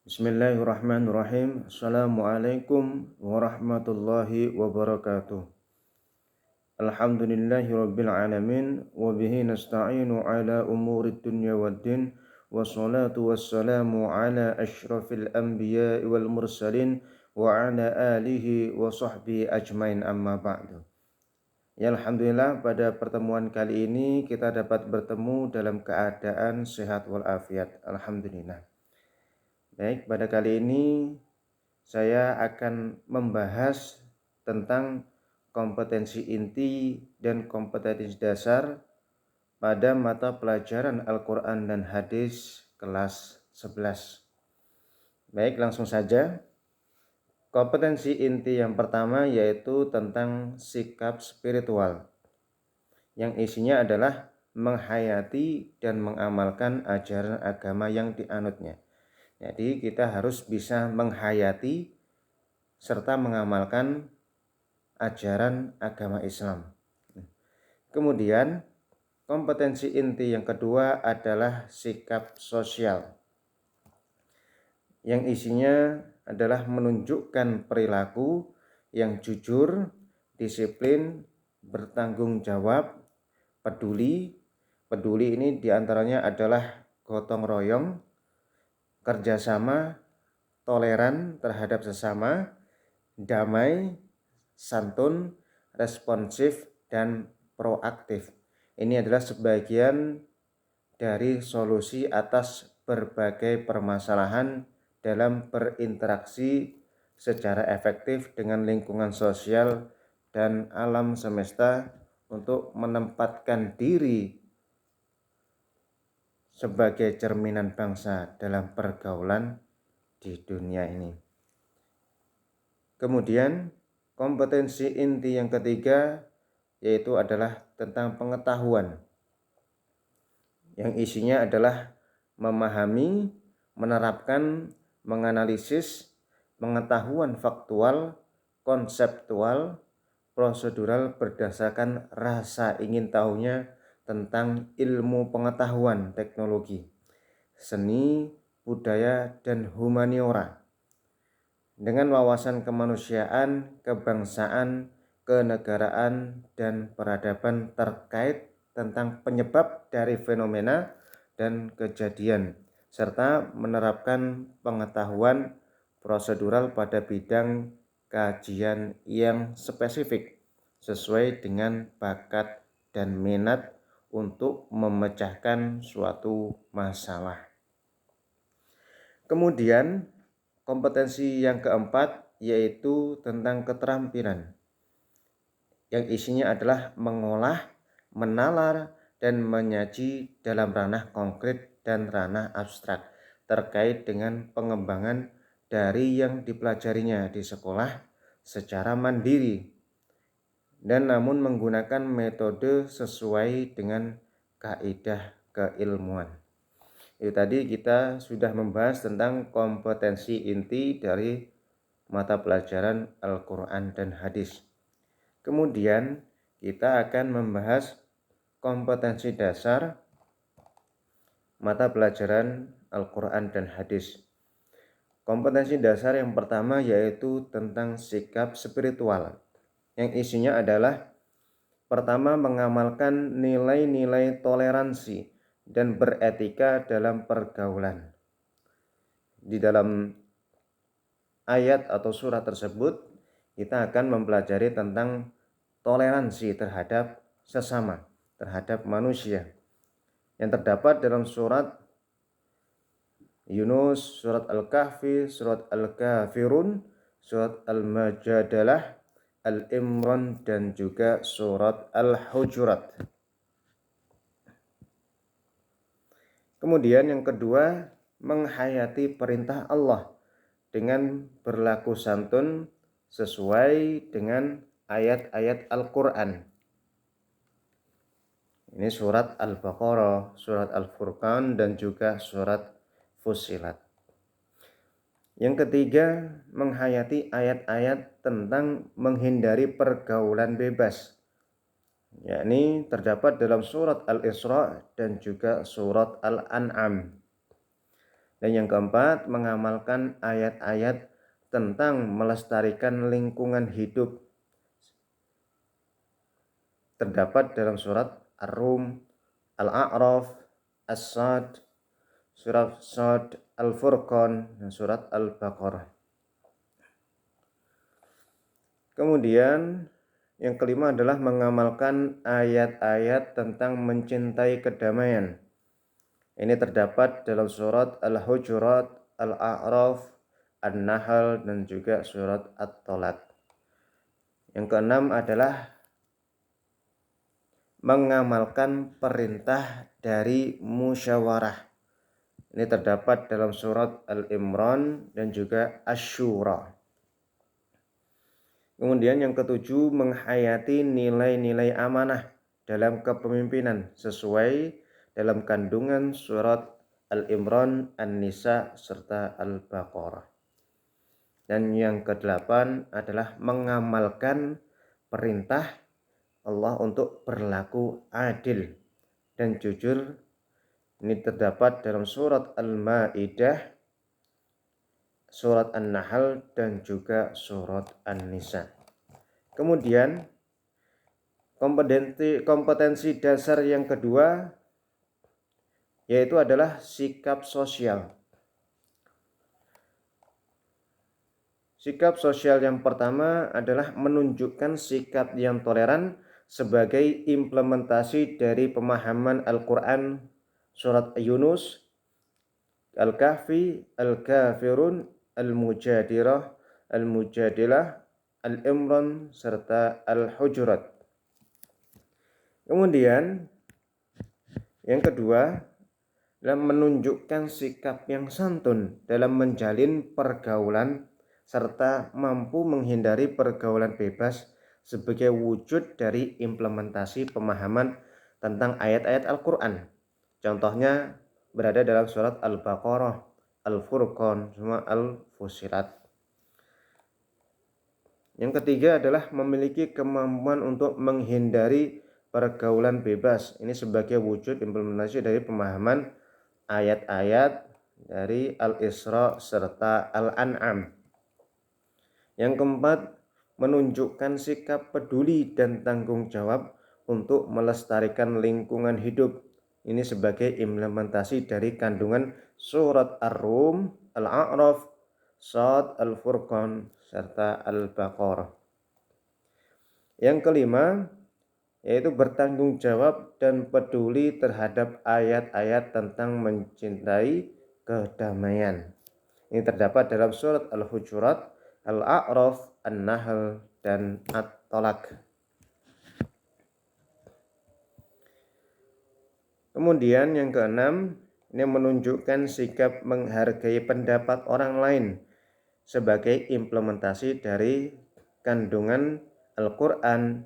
Bismillahirrahmanirrahim. Assalamualaikum warahmatullahi wabarakatuh. Alhamdulillahi rabbil alamin wa bihi nasta'inu ala umurid dunya waddin wassalatu wassalamu ala asyrafil anbiya'i wal mursalin wa ala alihi wa sahbihi ajmain amma ba'du. Ya alhamdulillah pada pertemuan kali ini kita dapat bertemu dalam keadaan sehat walafiat. Alhamdulillah. Baik, pada kali ini saya akan membahas tentang kompetensi inti dan kompetensi dasar pada mata pelajaran Al-Quran dan Hadis kelas 11. Baik, langsung saja. Kompetensi inti yang pertama yaitu tentang sikap spiritual, yang isinya adalah menghayati dan mengamalkan ajaran agama yang dianutnya. Jadi kita harus bisa menghayati serta mengamalkan ajaran agama Islam. Kemudian kompetensi inti yang kedua adalah sikap sosial, yang isinya adalah menunjukkan perilaku yang jujur, disiplin, bertanggung jawab, peduli. Peduli ini diantaranya adalah gotong royong, kerjasama, toleran terhadap sesama, damai, santun, responsif, dan proaktif. Ini adalah sebagian dari solusi atas berbagai permasalahan dalam berinteraksi secara efektif dengan lingkungan sosial dan alam semesta untuk menempatkan diri sebagai cerminan bangsa dalam pergaulan di dunia ini. Kemudian kompetensi inti yang ketiga yaitu adalah tentang pengetahuan, yang isinya adalah memahami, menerapkan, menganalisis pengetahuan faktual, konseptual, prosedural berdasarkan rasa ingin tahunya tentang ilmu pengetahuan teknologi, seni, budaya, dan humaniora, dengan wawasan kemanusiaan, kebangsaan, kenegaraan, dan peradaban terkait tentang penyebab dari fenomena dan kejadian, serta menerapkan pengetahuan prosedural pada bidang kajian yang spesifik sesuai dengan bakat dan minat untuk memecahkan suatu masalah. Kemudian kompetensi yang keempat yaitu tentang keterampilan, yang isinya adalah mengolah, menalar, dan menyaji dalam ranah konkret dan ranah abstrak terkait dengan pengembangan dari yang dipelajarinya di sekolah secara mandiri dan namun menggunakan metode sesuai dengan kaidah keilmuan. Itu tadi kita sudah membahas tentang kompetensi inti dari mata pelajaran Al-Quran dan Hadis. Kemudian kita akan membahas kompetensi dasar mata pelajaran Al-Quran dan Hadis. Kompetensi dasar yang pertama yaitu tentang sikap spiritual, yang isinya adalah pertama, mengamalkan nilai-nilai toleransi dan beretika dalam pergaulan. Di dalam ayat atau surat tersebut kita akan mempelajari tentang toleransi terhadap sesama, terhadap manusia, yang terdapat dalam surat Yunus, surat Al-Kahfi, surat Al-Kafirun, surat Al-Majadalah, Al-Imran, dan juga surat Al-Hujurat. Kemudian yang kedua, menghayati perintah Allah dengan berlaku santun sesuai dengan ayat-ayat Al-Quran. Ini surat Al-Baqarah, surat Al-Furqan, dan juga surat Fussilat. Yang ketiga, menghayati ayat-ayat tentang menghindari pergaulan bebas, yakni terdapat dalam surat Al-Isra dan juga surat Al-An'am. Dan yang keempat, mengamalkan ayat-ayat tentang melestarikan lingkungan hidup. Terdapat dalam surat Ar-Rum, Al-A'raf, As-Sad, surat Sad, Al-Furqan, dan surat Al-Baqarah. Kemudian yang kelima adalah mengamalkan ayat-ayat tentang mencintai kedamaian. Ini terdapat dalam surat Al-Hujurat, Al-A'raf, An-Nahl, dan juga surat At-Talaq. Yang keenam adalah mengamalkan perintah dari musyawarah. Ini terdapat dalam surat Al-Imran dan juga Asy-Syura. Kemudian yang ketujuh, menghayati nilai-nilai amanah dalam kepemimpinan sesuai dalam kandungan surat Al-Imran, An-Nisa, serta Al-Baqarah. Dan yang kedelapan adalah mengamalkan perintah Allah untuk berlaku adil dan jujur. Ini terdapat dalam surat Al-Maidah, surat An-Nahl, dan juga surat An-Nisa. Kemudian kompetensi dasar yang kedua yaitu adalah sikap sosial. Sikap sosial yang pertama adalah menunjukkan sikap yang toleran sebagai implementasi dari pemahaman Al-Quran, surat Yunus, Al-Kahfi, Al-Kafirun, Al-Mujadilah, Al-Imran, serta Al-Hujurat. Kemudian yang kedua adalah menunjukkan sikap yang santun dalam menjalin pergaulan serta mampu menghindari pergaulan bebas sebagai wujud dari implementasi pemahaman tentang ayat-ayat Al-Quran. Contohnya berada dalam surat Al-Baqarah, Al-Furqan, sama Al-Fussilat. Yang ketiga adalah memiliki kemampuan untuk menghindari pergaulan bebas. Ini sebagai wujud implementasi dari pemahaman ayat-ayat dari Al-Isra serta Al-An'am. Yang keempat, menunjukkan sikap peduli dan tanggung jawab untuk melestarikan lingkungan hidup. Ini sebagai implementasi dari kandungan surat Ar-Rum, Al-A'raf, Sad, Al-Furqan, serta Al-Baqarah. Yang kelima, yaitu bertanggung jawab dan peduli terhadap ayat-ayat tentang mencintai kedamaian. Ini terdapat dalam surat Al-Hujurat, Al-A'raf, An-Nahl, dan At-Talaq. Kemudian yang keenam, ini menunjukkan sikap menghargai pendapat orang lain sebagai implementasi dari kandungan Al-Quran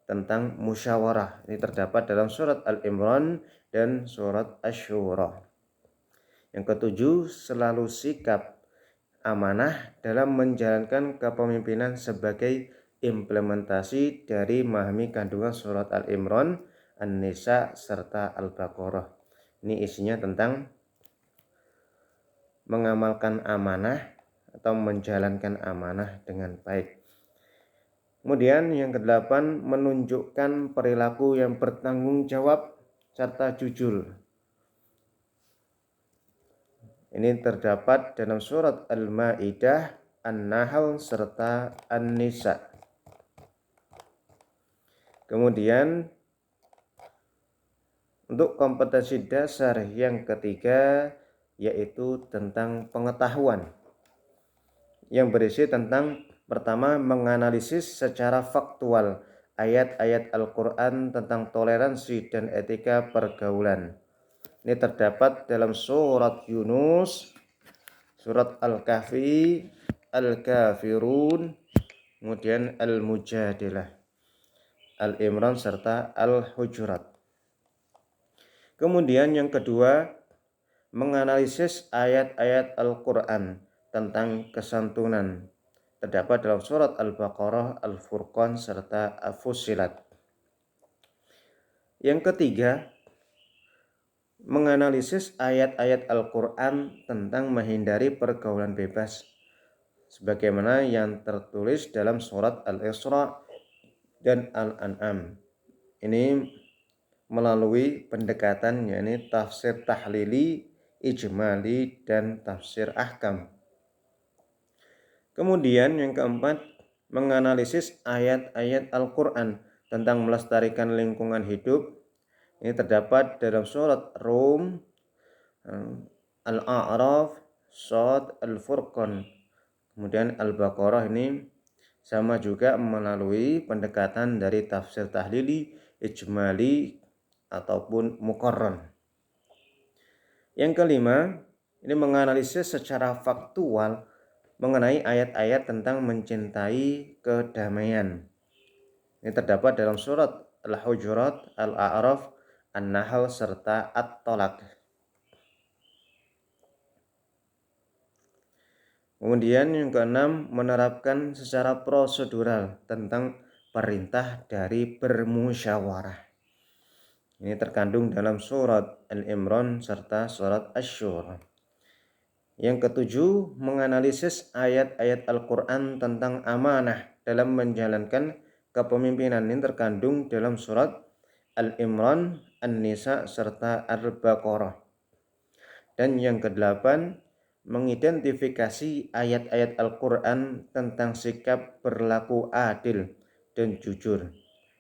tentang musyawarah. Ini terdapat dalam surat Al-Imran dan surat Asy-Syura. Yang ketujuh, selalu sikap amanah dalam menjalankan kepemimpinan sebagai implementasi dari memahami kandungan surat Al-Imran, An-Nisa, serta Al-Baqarah. Ini isinya tentang mengamalkan amanah atau menjalankan amanah dengan baik. Kemudian yang kedelapan, menunjukkan perilaku yang bertanggung jawab serta jujur. Ini terdapat dalam surat Al-Maidah, An-Nahl, serta An-Nisa. Kemudian untuk kompetensi dasar yang ketiga yaitu tentang pengetahuan yang berisi tentang pertama, menganalisis secara faktual ayat-ayat Al-Quran tentang toleransi dan etika pergaulan. Ini terdapat dalam surat Yunus, surat Al-Kahfi, Al-Kafirun, kemudian Al-Mujadilah, Al-Imran, serta Al-Hujurat. Kemudian yang kedua, menganalisis ayat-ayat Al-Quran tentang kesantunan. Terdapat dalam surat Al-Baqarah, Al-Furqan, serta Al-Fussilat. Yang ketiga, menganalisis ayat-ayat Al-Quran tentang menghindari pergaulan bebas sebagaimana yang tertulis dalam surat Al-Isra dan Al-An'am. Ini melalui pendekatan yakni tafsir tahlili, ijmali, dan tafsir ahkam. Kemudian yang keempat, menganalisis ayat-ayat Al-Quran tentang melestarikan lingkungan hidup. Ini terdapat dalam surat Rum, Al-A'raf, Shad, Al-Furqan. Kemudian Al-Baqarah ini sama juga melalui pendekatan dari tafsir tahlili, ijmali, ataupun muqarran. Yang kelima, ini menganalisis secara faktual mengenai ayat-ayat tentang mencintai kedamaian. Ini terdapat dalam surat Al-Hujurat, Al-A'raf, An-Nahl, serta At-Tolak. Kemudian yang keenam, menerapkan secara prosedural tentang perintah dari bermusyawarah. Ini terkandung dalam surat Al-Imran serta surat Asy-Syura. Yang ketujuh, menganalisis ayat-ayat Al-Quran tentang amanah dalam menjalankan kepemimpinan. Ini terkandung dalam surat Al-Imran, An-Nisa, serta Al-Baqarah. Dan yang kedelapan, mengidentifikasi ayat-ayat Al-Quran tentang sikap berlaku adil dan jujur.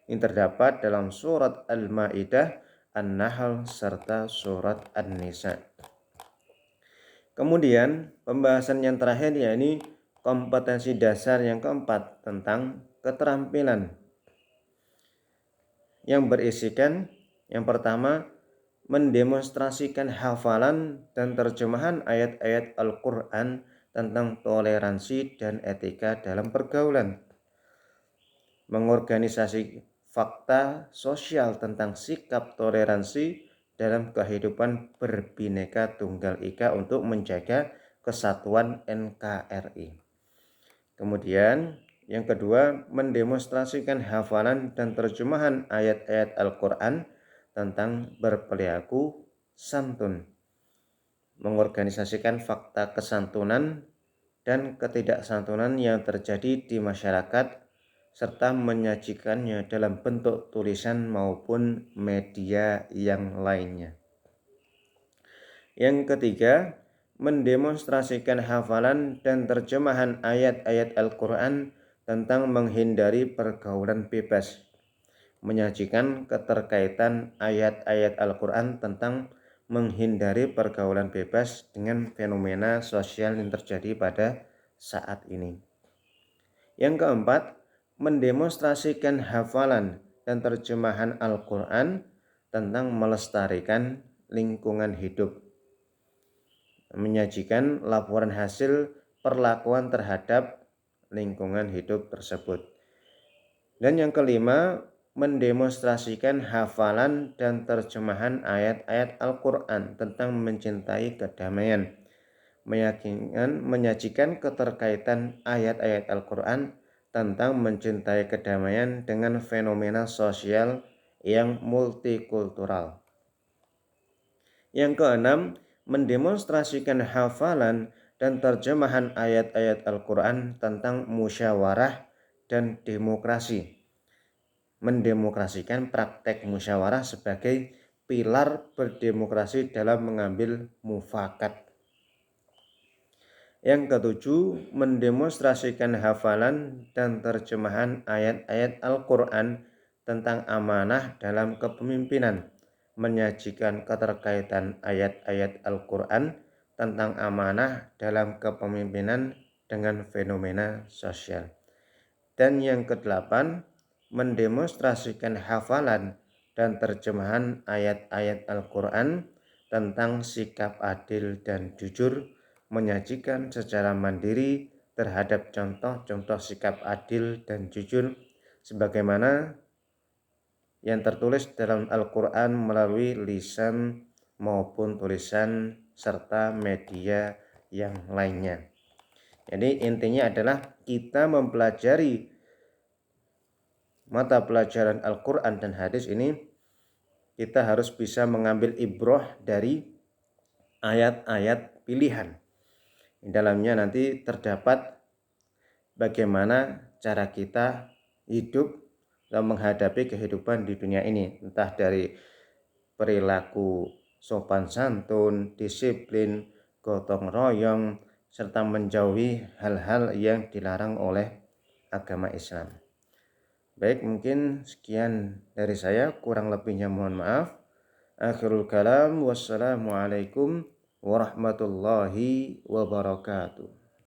Ini terdapat dalam surat Al-Ma'idah, An-Nahl, serta surat An-Nisa. Kemudian pembahasan yang terakhir yakni kompetensi dasar yang keempat tentang keterampilan yang berisikan yang pertama, mendemonstrasikan hafalan dan terjemahan ayat-ayat Al-Quran tentang toleransi dan etika dalam pergaulan, mengorganisasi fakta sosial tentang sikap toleransi dalam kehidupan berbineka tunggal ika untuk menjaga kesatuan NKRI. Kemudian yang kedua, mendemonstrasikan hafalan dan terjemahan ayat-ayat Al-Quran tentang berperilaku santun, mengorganisasikan fakta kesantunan dan ketidaksantunan yang terjadi di masyarakat, serta menyajikannya dalam bentuk tulisan maupun media yang lainnya. Yang ketiga, mendemonstrasikan hafalan dan terjemahan ayat-ayat Al-Quran tentang menghindari pergaulan bebas, menyajikan keterkaitan ayat-ayat Al-Quran tentang menghindari pergaulan bebas dengan fenomena sosial yang terjadi pada saat ini. Yang keempat, mendemonstrasikan hafalan dan terjemahan Al-Quran tentang melestarikan lingkungan hidup, menyajikan laporan hasil perlakuan terhadap lingkungan hidup tersebut. Dan yang kelima, mendemonstrasikan hafalan dan terjemahan ayat-ayat Al-Quran tentang mencintai kedamaian, menyajikan keterkaitan ayat-ayat Al-Quran tentang mencintai kedamaian dengan fenomena sosial yang multikultural. Yang keenam, mendemonstrasikan hafalan dan terjemahan ayat-ayat Al-Quran tentang musyawarah dan demokrasi, mendemokrasikan praktek musyawarah sebagai pilar berdemokrasi dalam mengambil mufakat. Yang ketujuh, mendemonstrasikan hafalan dan terjemahan ayat-ayat Al-Quran tentang amanah dalam kepemimpinan, menyajikan keterkaitan ayat-ayat Al-Quran tentang amanah dalam kepemimpinan dengan fenomena sosial. Dan yang kedelapan, mendemonstrasikan hafalan dan terjemahan ayat-ayat Al-Quran tentang sikap adil dan jujur, menyajikan secara mandiri terhadap contoh-contoh sikap adil dan jujur sebagaimana yang tertulis dalam Al-Quran melalui lisan maupun tulisan serta media yang lainnya. Jadi intinya adalah kita mempelajari mata pelajaran Al-Quran dan hadis ini kita harus bisa mengambil ibrah dari ayat-ayat pilihan. Di dalamnya nanti terdapat bagaimana cara kita hidup dan menghadapi kehidupan di dunia ini, entah dari perilaku sopan santun, disiplin, gotong royong, serta menjauhi hal-hal yang dilarang oleh agama Islam. Baik, mungkin sekian dari saya, kurang lebihnya mohon maaf. Akhirul kalam, wassalamualaikum warahmatullahi wabarakatuh.